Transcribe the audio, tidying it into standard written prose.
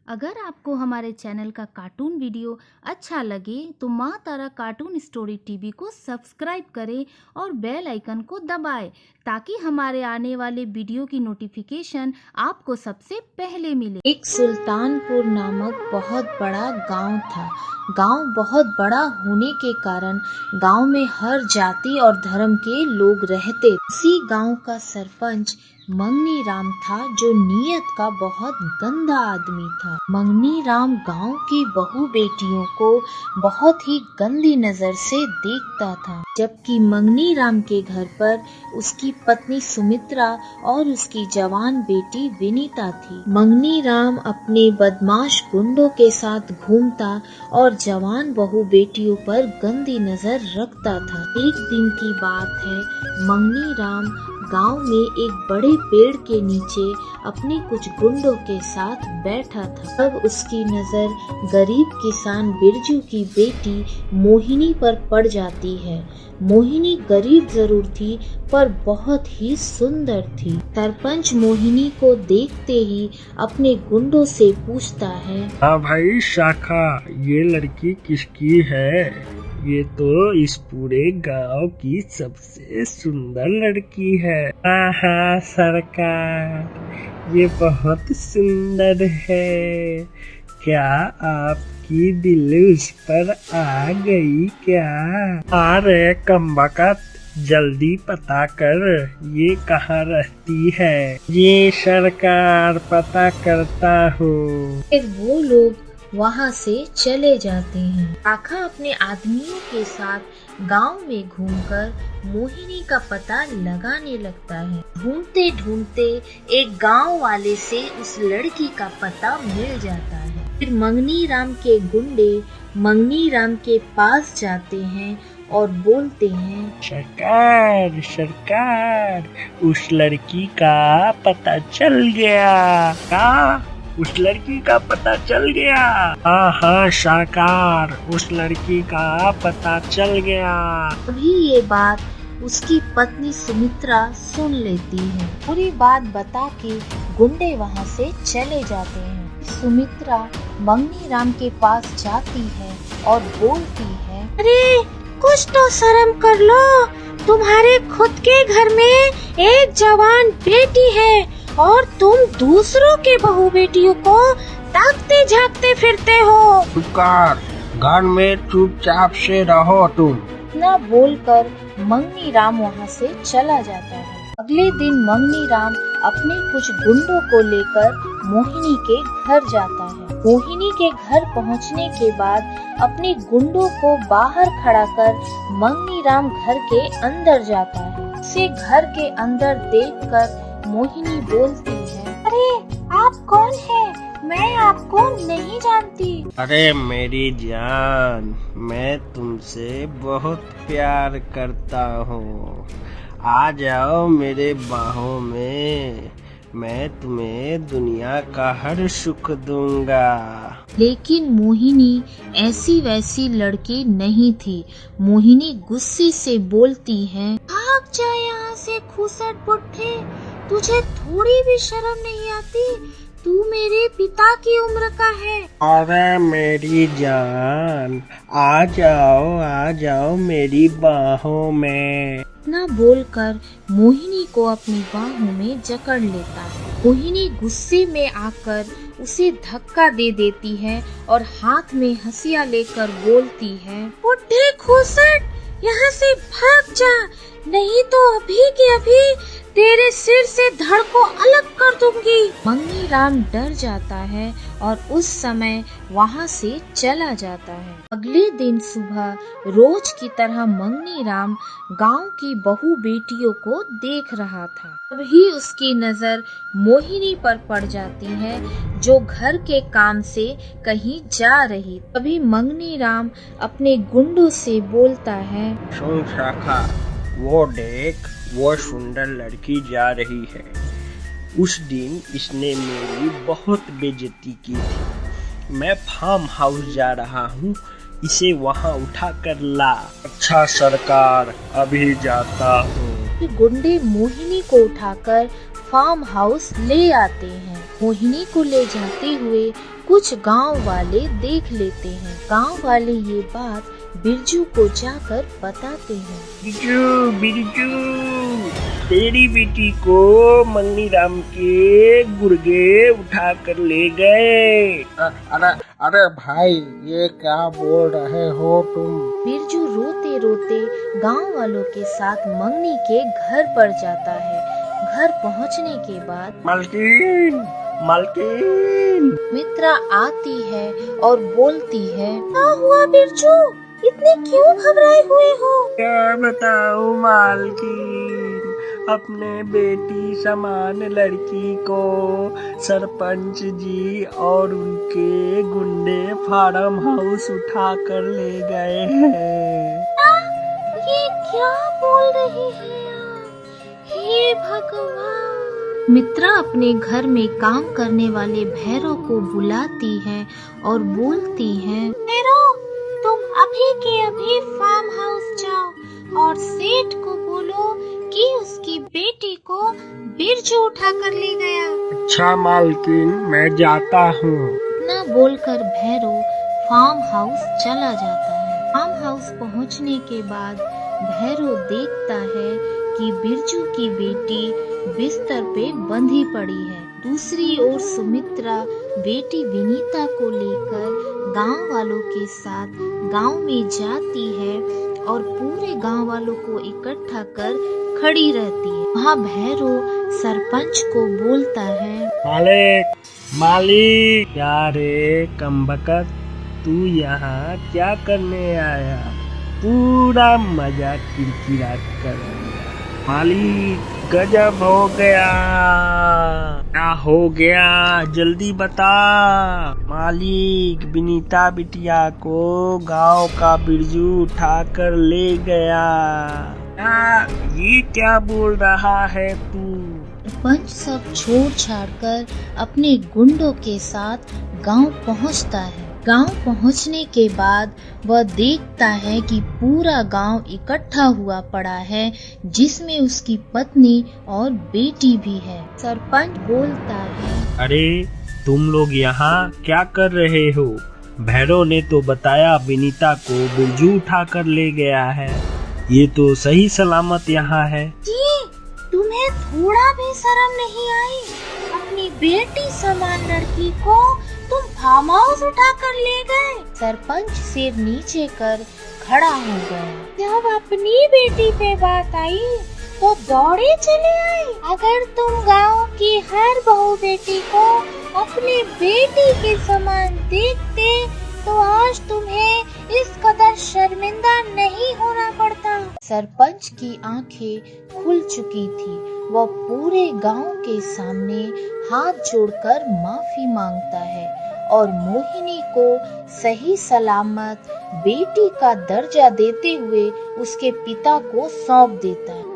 अगर आपको हमारे चैनल का कार्टून वीडियो अच्छा लगे तो माँ तारा कार्टून स्टोरी टीवी को सब्सक्राइब करें और बेल आइकन को दबाएं ताकि हमारे आने वाले वीडियो की नोटिफिकेशन आपको सबसे पहले मिले। एक सुल्तानपुर नामक बहुत बड़ा गांव था। गांव बहुत बड़ा होने के कारण गांव में हर जाति और धर्म के लोग रहते। इसी गांव का सरपंच मंगनी राम था, जो नीयत का बहुत गंदा आदमी था। मंगनी राम गांव की बहू बेटियों को बहुत ही गंदी नजर से देखता था, जबकि मंगनी राम के घर पर उसकी पत्नी सुमित्रा और उसकी जवान बेटी विनीता थी। मंगनी राम अपने बदमाश गुंडों के साथ घूमता और जवान बहू बेटियों पर गंदी नजर रखता था। एक दिन की बात है, मंगनी राम गांव में एक बड़े पेड़ के नीचे अपने कुछ गुंडों के साथ बैठा था। तब उसकी नजर गरीब किसान बिरजू की बेटी मोहिनी पर पड़ जाती है। मोहिनी गरीब जरूर थी पर बहुत ही सुंदर थी। सरपंच मोहिनी को देखते ही अपने गुंडों से पूछता है, हाँ भाई शाखा, ये लड़की किसकी है? ये तो इस पूरे गांव की सबसे सुंदर लड़की है। हाँ सरकार, ये बहुत सुंदर है। क्या आपकी दिल उस पर आ गई क्या? अरे कमबख्त, जल्दी पता कर, ये कहाँ रहती है? ये सरकार, पता करता हूँ। फिर वो लोग वहाँ से चले जाते हैं। शाखा अपने आदमियों के साथ गांव में घूमकर मोहिनी का पता लगाने लगता है। ढूंढते ढूंढते एक गांव वाले से उस लड़की का पता मिल जाता है। फिर मंगनी राम के गुंडे मंगनी राम के पास जाते हैं और बोलते हैं, सरकार सरकार, उस लड़की का पता चल गया। क्या? उस लड़की का पता चल गया? हाँ शाकार, उस लड़की का पता चल गया। अभी ये बात उसकी पत्नी सुमित्रा सुन लेती है। पूरी बात बता के गुंडे वहाँ से चले जाते हैं। सुमित्रा मंगनी राम के पास जाती है और बोलती है, अरे कुछ तो शर्म कर लो, तुम्हारे खुद के घर में एक जवान बेटी है और तुम दूसरों के बहू बेटियों को ताकते झांकते फिरते हो। पुकार, घर में चुपचाप से रहो तुम। न बोलकर मंगनी राम वहाँ से चला जाता है। अगले दिन मंगनी राम अपने कुछ गुंडों को लेकर मोहिनी के घर जाता है। मोहिनी के घर पहुँचने के बाद अपने गुंडों को बाहर खड़ा कर मंगनी राम घर के अंदर जाता है। उसे घर के अंदर देखकर मोहिनी बोलती है, अरे आप कौन हैं? मैं आपको नहीं जानती। अरे मेरी जान, मैं तुमसे बहुत प्यार करता हूँ। आ जाओ मेरे बाहों में, मैं तुम्हें दुनिया का हर सुख दूंगा। लेकिन मोहिनी ऐसी वैसी लड़की नहीं थी। मोहिनी गुस्से से बोलती है, भाग जा यहाँ से खूसट बुड्ढे, तुझे थोड़ी भी शर्म नहीं आती? तू मेरे पिता की उम्र का है। अरे मेरी जान, आ जाओ मेरी बाहों में। इतना बोलकर मोहिनी को अपनी बाहों में जकड़ लेता है। मोहिनी गुस्से में आकर उसे धक्का दे देती है और हाथ में हंसिया लेकर बोलती है, बुड्ढे खूसट, यहाँ से भाग जा, नहीं तो अभी के अभी तेरे सिर से धड़ को अलग कर दूंगी। मंगनी राम डर जाता है और उस समय वहाँ से चला जाता है। अगले दिन सुबह रोज की तरह मंगनी राम गांव की बहू बेटियों को देख रहा था। तभी उसकी नजर मोहिनी पर पड़ जाती है, जो घर के काम से कहीं जा रही। तभी मंगनी राम अपने गुंडों से बोलता है, सुन शाखा, वो देख, वो सुंदर लड़की जा रही है। उस दिन इसने मेरी बहुत बेइज्जती की थी। मैं फार्म हाउस जा रहा हूँ, इसे वहाँ उठा कर ला। अच्छा सरकार, अभी जाता हूँ। गुंडे मोहिनी को उठाकर फार्म हाउस ले आते हैं। मोहिनी को ले जाते हुए कुछ गांव वाले देख लेते हैं। गांव वाले ये बात बिरजू को जाकर बताते हैं। बिरजू, बिरजू, तेरी बेटी को मंगनी राम के गुर्गे उठा कर ले गए। अरे भाई, ये क्या बोल रहे हो तुम? बिरजू रोते रोते गांव वालों के साथ मंगनी के घर पर जाता है। घर पहुंचने के बाद मालकिन, मालकिन, मित्रा आती है और बोलती है, क्या हुआ बिरजू, इतने क्यों घबराए हुए हो? क्या बताऊं मालकिन, अपने बेटी समान लड़की को सरपंच जी और उनके गुंडे फार्म हाउस उठा कर ले गए हैं। ये क्या बोल रहे हैं आप? हे भगवान! मित्रा अपने घर में काम करने वाले भैरव को बुलाती है और बोलती है, भैरव, तुम अभी के अभी फार्म हाउस जाओ और सेठ को बोलो कि उसकी बेटी को बिरजू उठा कर ले गया। अच्छा मालकिन, मैं जाता हूँ। इतना बोलकर भैरव फार्म हाउस चला जाता है। फार्म हाउस पहुंचने के बाद भैरव देखता है कि बिरजू की बेटी बिस्तर पे बंधी पड़ी है। दूसरी ओर सुमित्रा बेटी विनीता को लेकर गांव वालों के साथ गांव में जाती है और पूरे गांव वालों को इकट्ठा कर खड़ी रहती है। वहाँ भैरव सरपंच को बोलता है, मालिक, मालिक, क्या रे कमबख्त, तू यहाँ क्या करने आया? पूरा मजा किरकिरा कर दिया। मालिक, गजब हो गया। क्या हो गया, जल्दी बता। मालिक, विनीता बिटिया को गांव का बिरजू उठा कर ले गया। ये क्या बोल रहा है तू? सरपंच सब छोड़ छाड़ कर अपने गुंडों के साथ गांव पहुंचता है। गांव पहुंचने के बाद वह देखता है कि पूरा गांव इकट्ठा हुआ पड़ा है, जिसमें उसकी पत्नी और बेटी भी है। सरपंच बोलता है, अरे तुम लोग यहाँ क्या कर रहे हो? भैरव ने तो बताया विनीता को बिरजू उठा कर ले गया है। ये तो सही सलामत यहाँ है। जी, तुम्हें थोड़ा भी शर्म नहीं आई? अपनी बेटी समान लड़की को तुम फार्म हाउस उठा कर ले गए। सरपंच सिर नीचे कर खड़ा हो गया। जब अपनी बेटी पे बात आई तो दौड़े चले आए। अगर तुम गांव की हर बहू बेटी को अपनी बेटी के समान देखते तो आज तुम्हें इस कदर शर्मिंदा नहीं होना पड़ता। सरपंच की आंखें खुल चुकी थी। वह पूरे गांव के सामने हाथ जोड़कर माफी मांगता है और मोहिनी को सही सलामत बेटी का दर्जा देते हुए उसके पिता को सौंप देता है।